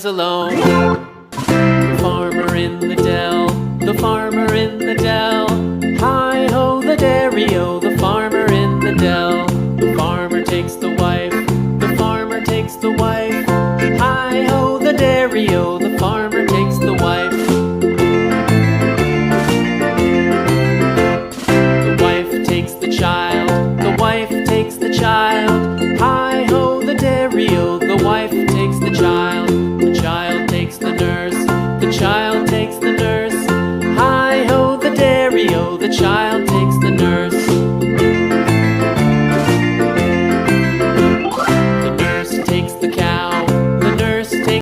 alone. The farmer in the dell, the farmer in the dell. Hi-ho the dairy-o, the farmer in the dell. The farmer takes the wife, the farmer takes the wife. Hi-ho the dairy-o, the farmer takes the wife. The wife takes the child, the wife takes the child. Hi-ho the dairy-o, the wife takes the child. The child takes the nurse, the child takes the